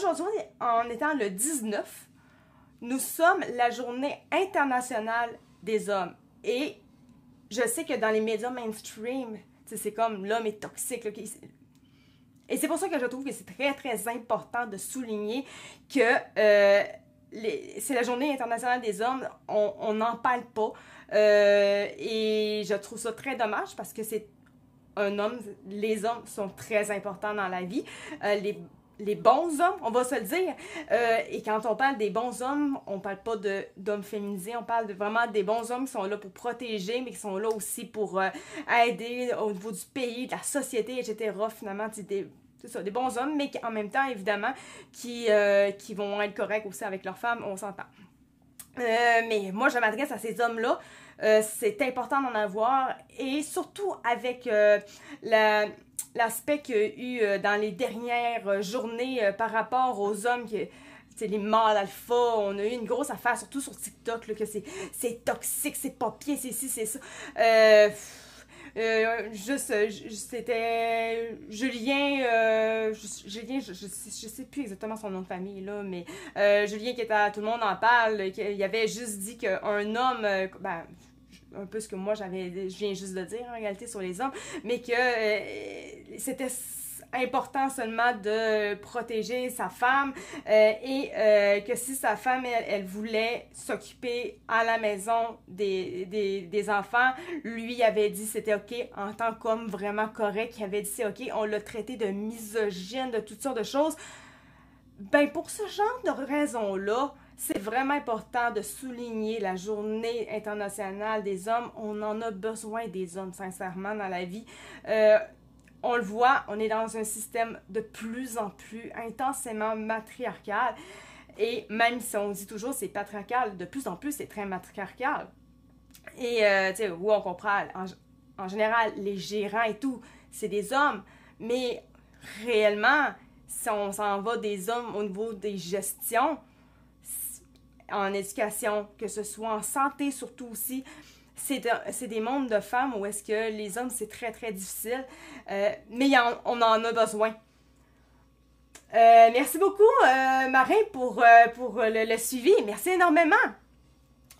aujourd'hui, en étant le 19, nous sommes la journée internationale des hommes. Et je sais que dans les médias mainstream, c'est comme l'homme est toxique. Là, et c'est pour ça que je trouve que c'est très, très important de souligner que c'est la journée internationale des hommes, on n'en parle pas. Et je trouve ça très dommage parce que c'est un homme, les hommes sont très importants dans la vie. Les bons hommes, on va se le dire. Et quand on parle des bons hommes, on parle pas d'hommes féminisés, on parle vraiment des bons hommes qui sont là pour protéger, mais qui sont là aussi pour aider au niveau du pays, de la société, etc. Finalement, c'est ça, des bons hommes, mais en même temps, évidemment, qui vont être corrects aussi avec leurs femmes, on s'entend. Mais moi, je m'adresse à ces hommes-là. C'est important d'en avoir, et surtout avec l'aspect qu'il y a eu dans les dernières journées par rapport aux hommes les mâles alpha, on a eu une grosse affaire, surtout sur TikTok, là, que c'est toxique, c'est pas pied, c'est ci, c'est ça. C'était Julien, je sais plus exactement son nom de famille, là, mais Julien qui était à Tout le monde en parle, il avait juste dit qu'un homme, un peu ce que moi je viens juste de dire en réalité sur les hommes, mais que c'était important seulement de protéger sa femme et que si sa femme, elle voulait s'occuper à la maison des enfants, lui avait dit c'était ok en tant qu'homme vraiment correct, il avait dit c'est ok, on l'a traité de misogyne, de toutes sortes de choses. Ben pour ce genre de raisons-là, c'est vraiment important de souligner la journée internationale des hommes. On en a besoin des hommes, sincèrement, dans la vie. On le voit, on est dans un système de plus en plus intensément matriarcal. Et même si on dit toujours c'est patriarcal, de plus en plus c'est très matriarcal. Et tu sais, oui, on comprend, en général, les gérants et tout, c'est des hommes. Mais réellement, si on s'en va des hommes au niveau des gestions, en éducation, que ce soit en santé surtout aussi, c'est des mondes de femmes où est-ce que les hommes, c'est très, très difficile. Mais on en a besoin. Merci beaucoup, Marin, pour le suivi. Merci énormément.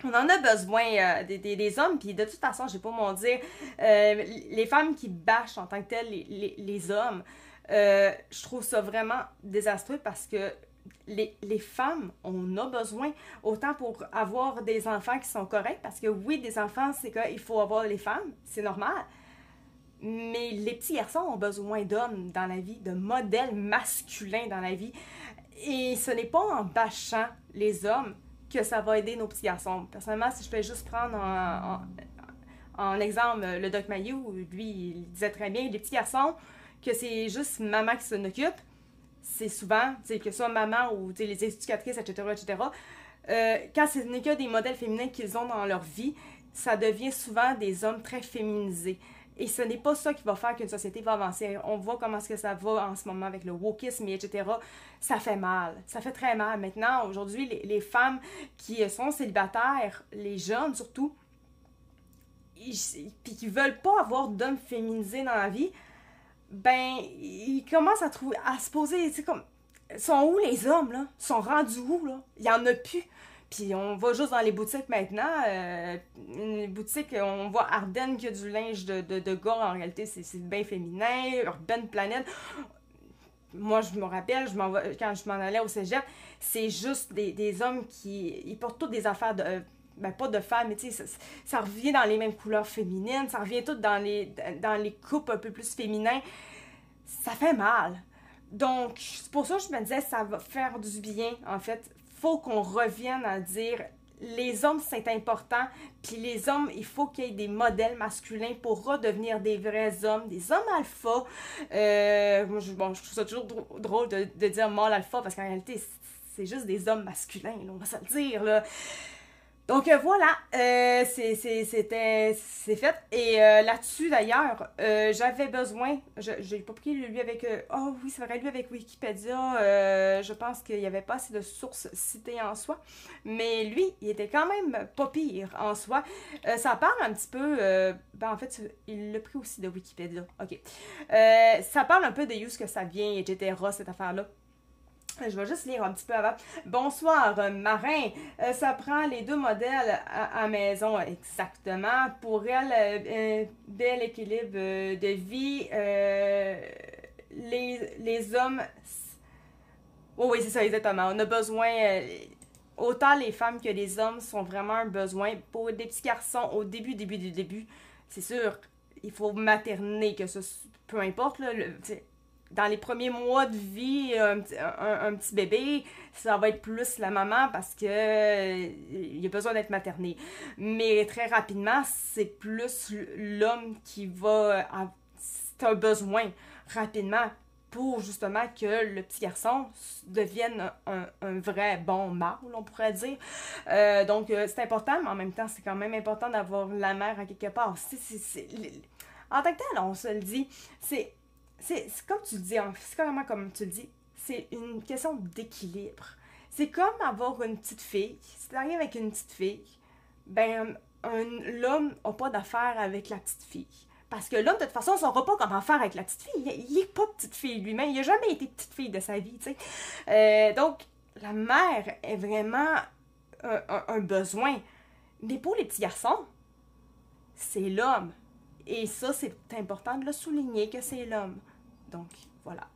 On en a besoin des hommes, puis de toute façon, je vais pas m'en dire, les femmes qui bâchent en tant que telles les hommes, je trouve ça vraiment désastreux parce que les femmes, on a besoin, autant pour avoir des enfants qui sont corrects, parce que oui, des enfants, c'est qu'il faut avoir les femmes, c'est normal, mais les petits garçons ont besoin d'hommes dans la vie, de modèles masculins dans la vie, et ce n'est pas en bâchant les hommes que ça va aider nos petits garçons. Personnellement, si je peux juste prendre en exemple le Doc Mayou, lui, il disait très bien, les petits garçons, que c'est juste maman qui s'en occupe, c'est souvent, que ce soit maman ou les éducatrices, etc., quand ce n'est que des modèles féminins qu'ils ont dans leur vie, ça devient souvent des hommes très féminisés. Et ce n'est pas ça qui va faire qu'une société va avancer. On voit comment est-ce que ça va en ce moment avec le wokisme, etc. Ça fait mal. Ça fait très mal. Maintenant, aujourd'hui, les femmes qui sont célibataires, les jeunes surtout, puis qui veulent pas avoir d'hommes féminisés dans la vie, ben, ils commencent à se poser, comme, sont où les hommes, là? Ils sont rendus où, là? Il y en a plus. Puis on va juste dans les boutiques maintenant, une boutique, on voit Ardennes qui a du linge de gars, en réalité, c'est bien féminin, Urban Planet. Moi, je me rappelle, quand je m'en allais au cégep, c'est juste des hommes ils portent toutes des affaires de... ben pas de femmes, mais tu sais, ça revient dans les mêmes couleurs féminines, ça revient tout dans les coupes un peu plus féminins. Ça fait mal. Donc, c'est pour ça que je me disais, ça va faire du bien, en fait. Faut qu'on revienne à dire, les hommes, c'est important, puis les hommes, il faut qu'il y ait des modèles masculins pour redevenir des vrais hommes, des hommes alpha. Moi, je trouve ça toujours drôle de dire mâle alpha, parce qu'en réalité, c'est juste des hommes masculins, là, on va se le dire, là. Donc voilà, c'est fait. Et là-dessus, d'ailleurs, j'avais besoin, j'ai pas pris lui avec... oh oui, c'est vrai, lui avec Wikipédia, je pense qu'il n'y avait pas assez de sources citées en soi. Mais lui, il était quand même pas pire en soi. Ça parle un petit peu... en fait, il l'a pris aussi de Wikipédia. OK. Ça parle un peu de où ce que ça vient, etc., cette affaire-là. Je vais juste lire un petit peu avant. Bonsoir, Marin. Ça prend les deux modèles à maison, exactement. Pour elle, bel équilibre de vie. Les hommes... Oh, oui, c'est ça, exactement. On a besoin... autant les femmes que les hommes sont vraiment un besoin. Pour des petits garçons, au début, c'est sûr, il faut materner, que ça... Peu importe, là, dans les premiers mois de vie, un petit bébé, ça va être plus la maman parce que il a besoin d'être materné. Mais très rapidement, c'est plus l'homme qui va... c'est un besoin rapidement pour justement que le petit garçon devienne un vrai bon mâle, on pourrait dire. Donc, c'est important, mais en même temps, c'est quand même important d'avoir la mère à quelque part. En tant que tel, on se le dit, c'est comme tu le dis, c'est carrément comme tu le dis, c'est une question d'équilibre. C'est comme avoir une petite fille. Si tu arrives avec une petite fille, ben, l'homme n'a pas d'affaire avec la petite fille. Parce que l'homme, de toute façon, ne saura pas comment faire avec la petite fille. Il n'est pas petite fille lui-même. Il n'a jamais été petite fille de sa vie, tu sais. Donc, la mère est vraiment un besoin. Mais pour les petits garçons, c'est l'homme. Et ça, c'est important de le souligner que c'est l'homme. Donc, voilà.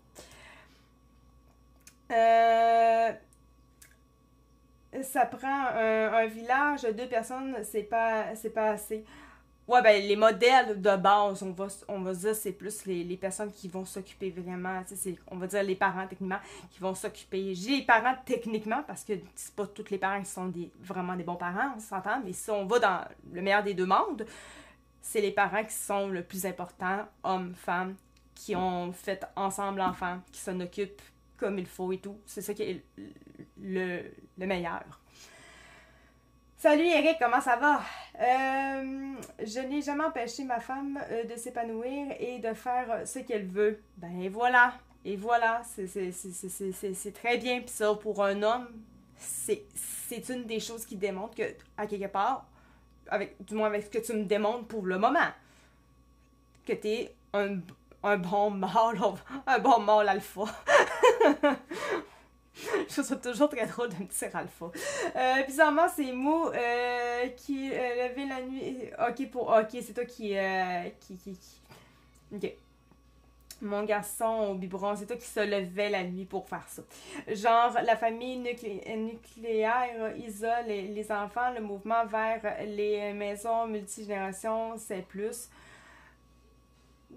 Ça prend un village de 2 personnes, c'est pas assez. Ouais, ben, les modèles de base, on va dire, c'est plus les personnes qui vont s'occuper vraiment, tu sais, on va dire les parents, techniquement, qui vont s'occuper. J'ai les parents, techniquement, parce que c'est pas tous les parents qui sont vraiment des bons parents, on s'entend, mais si on va dans le meilleur des deux mondes, c'est les parents qui sont le plus importants, hommes, femmes, qui ont fait ensemble l'enfant, qui s'en occupent comme il faut et tout. C'est ça qui est le meilleur. Salut Eric, comment ça va? Je n'ai jamais empêché ma femme de s'épanouir et de faire ce qu'elle veut. Ben voilà, et voilà, c'est très bien. Puis ça, pour un homme, c'est une des choses qui démontre que, à quelque part, du moins avec ce que tu me démontres pour le moment, que t'es un bon mâle, un bon mâle alpha. Je trouve ça toujours très drôle de me dire alpha. Bizarrement, c'est Mou qui levait la nuit. Ok, c'est toi qui. Ok. Mon garçon au biberon, c'est toi qui se levait la nuit pour faire ça. Genre, la famille nucléaire isole les enfants, le mouvement vers les maisons multigénérations, c'est plus.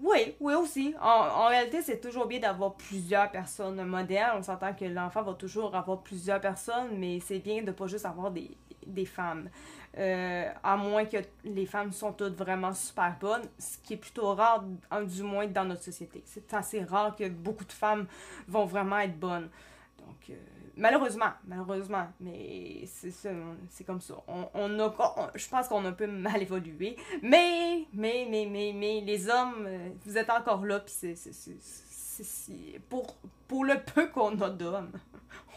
Oui, aussi. En réalité, c'est toujours bien d'avoir plusieurs personnes modèles. On s'entend que l'enfant va toujours avoir plusieurs personnes, mais c'est bien de ne pas juste avoir des femmes. À moins que les femmes sont toutes vraiment super bonnes, ce qui est plutôt rare, du moins dans notre société. C'est assez rare que beaucoup de femmes vont vraiment être bonnes. Donc, malheureusement, mais c'est comme ça. Je pense qu'on a un peu mal évolué, mais les hommes, vous êtes encore là, puis pour le peu qu'on a d'hommes,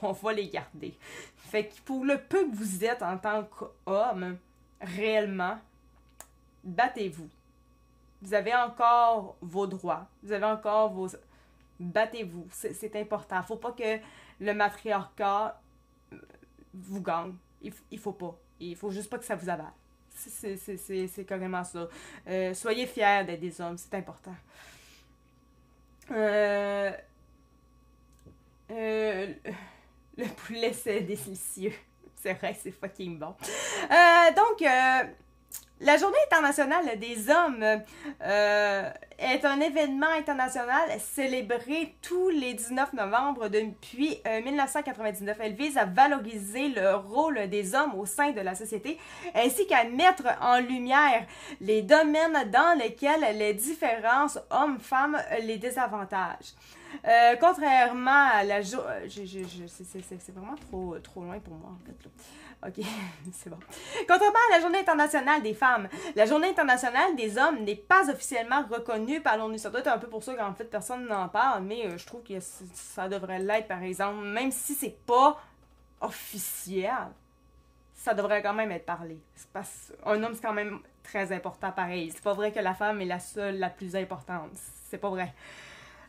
on va les garder. Fait que pour le peu que vous êtes en tant qu'homme, réellement, battez-vous. Vous avez encore vos droits, vous avez encore vos... Battez-vous, c'est important. Faut pas que le matriarcat vous gagne. Il faut pas. Il faut juste pas que ça vous avale. C'est carrément ça. Soyez fiers d'être des hommes, c'est important. Le poulet, c'est délicieux. C'est vrai, c'est fucking bon. Donc, la Journée internationale des hommes est un événement international célébré tous les 19 novembre depuis 1999. Elle vise à valoriser le rôle des hommes au sein de la société ainsi qu'à mettre en lumière les domaines dans lesquels les différences hommes-femmes les désavantagent. Contrairement à la c'est vraiment trop loin pour moi en fait là. Ok, c'est bon. Contrairement à la Journée internationale des femmes, la Journée internationale des hommes n'est pas officiellement reconnue par l'ONU. Ça doit être un peu pour ça qu'en fait personne n'en parle, mais je trouve que ça devrait l'être par exemple, même si c'est pas officiel, ça devrait quand même être parlé. Parce qu'un homme c'est quand même très important pareil. C'est pas vrai que la femme est la seule, la plus importante. C'est pas vrai.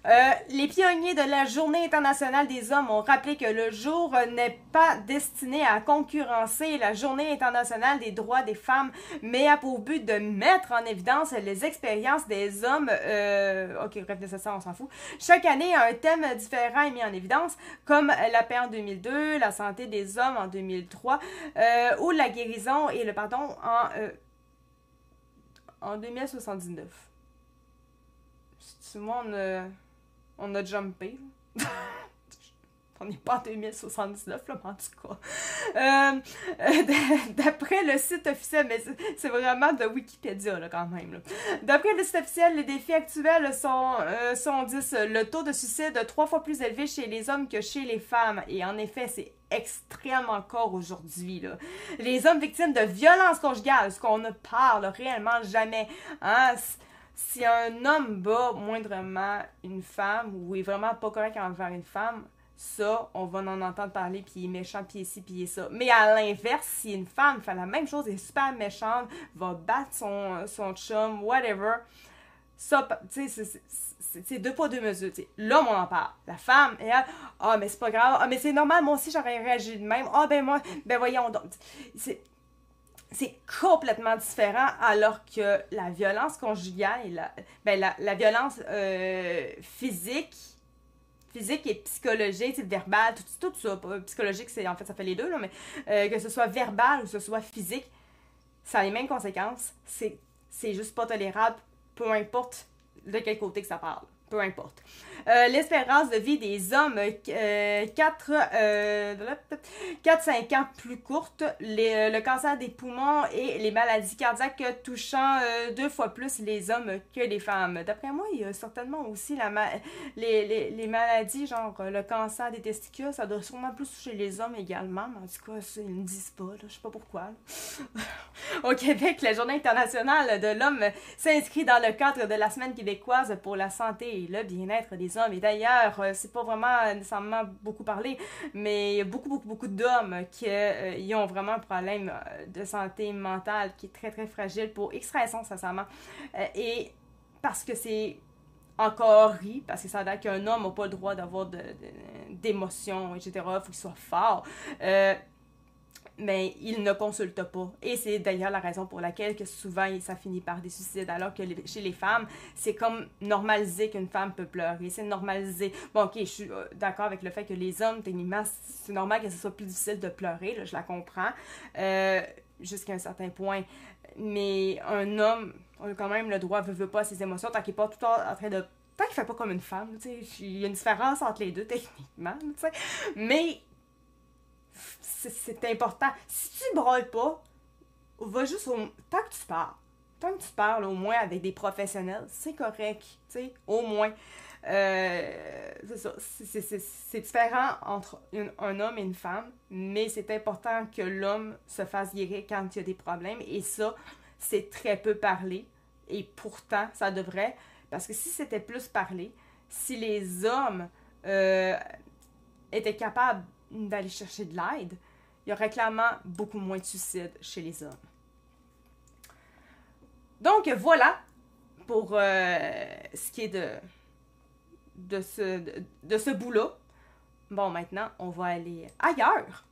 Les pionniers de la Journée internationale des hommes ont rappelé que le jour n'est pas destiné à concurrencer la Journée internationale des droits des femmes, mais a pour but de mettre en évidence les expériences des hommes. Ok, bref, nécessaire, on s'en fout. Chaque année, un thème différent est mis en évidence, comme la paix en 2002, la santé des hommes en 2003, ou la guérison et le pardon en 2079. Tout le monde... on a jumpé. On n'est pas en 2079, là, mais en tout cas. D'après le site officiel, mais c'est vraiment de Wikipédia, là, quand même. D'après le site officiel, les défis actuels sont 10. Le taux de suicide 3 fois plus élevé chez les hommes que chez les femmes. Et en effet, c'est extrême encore aujourd'hui, là. Les hommes victimes de violences conjugales, ce qu'on ne parle réellement jamais, hein, si un homme bat moindrement une femme ou est vraiment pas correct envers une femme, ça, on va en entendre parler, puis il est méchant, puis ici, puis il est ça. Mais à l'inverse, si une femme fait la même chose, est super méchante, va battre son chum, whatever, ça, tu sais, c'est deux poids, deux mesures. T'sais. L'homme, on en parle. La femme, elle, ah, mais c'est pas grave, ah, mais c'est normal, moi aussi, j'aurais réagi de même. Ah, ben moi, ben voyons donc. C'est complètement différent, alors que la violence conjugale et la violence physique et psychologique, verbale, tout ça. Psychologique, en fait, ça fait les deux, là, mais que ce soit verbal ou que ce soit physique, ça a les mêmes conséquences. C'est juste pas tolérable, peu importe de quel côté que ça parle. Peu importe. L'espérance de vie des hommes 4-5 ans plus courte, le cancer des poumons et les maladies cardiaques touchant 2 fois plus les hommes que les femmes. D'après moi, il y a certainement aussi les maladies, genre le cancer des testicules, ça doit sûrement plus toucher les hommes également, mais en tout cas, ça, ils ne disent pas, là, je sais pas pourquoi. Au Québec, la Journée internationale de l'homme s'inscrit dans le cadre de la Semaine québécoise pour la santé et le bien-être des hommes. Et d'ailleurs, c'est pas vraiment nécessairement beaucoup parlé, mais il y a beaucoup d'hommes qui y ont vraiment un problème de santé mentale qui est très très fragile pour X raisons, sincèrement. Et parce que c'est encore ri, parce que ça a l'air qu'un homme n'a pas le droit d'avoir d'émotions, etc. Il faut qu'il soit fort. Mais il ne consulte pas. Et c'est d'ailleurs la raison pour laquelle que souvent ça finit par des suicides, alors que chez les femmes, c'est comme normalisé qu'une femme peut pleurer, c'est normalisé. Bon, ok, je suis d'accord avec le fait que les hommes, techniquement, c'est normal que ce soit plus difficile de pleurer, là, je la comprends, jusqu'à un certain point. Mais un homme a quand même le droit, veut pas, à ses émotions, tant qu'il n'est pas tout en train de... Tant qu'il fait pas comme une femme, tu sais, il y a une différence entre les deux, techniquement, tu sais. Mais... c'est important. Si tu brailles pas, va juste tant que tu parles. Tant que tu parles au moins avec des professionnels, c'est correct, tu sais, au moins. C'est ça. C'est différent entre un homme et une femme, mais c'est important que l'homme se fasse guérir quand il y a des problèmes. Et ça, c'est très peu parlé. Et pourtant, ça devrait. Parce que si c'était plus parlé, si les hommes étaient capables d'aller chercher de l'aide, il y aurait clairement beaucoup moins de suicides chez les hommes. Donc voilà pour ce qui est de ce bout-là. Bon, maintenant, on va aller ailleurs.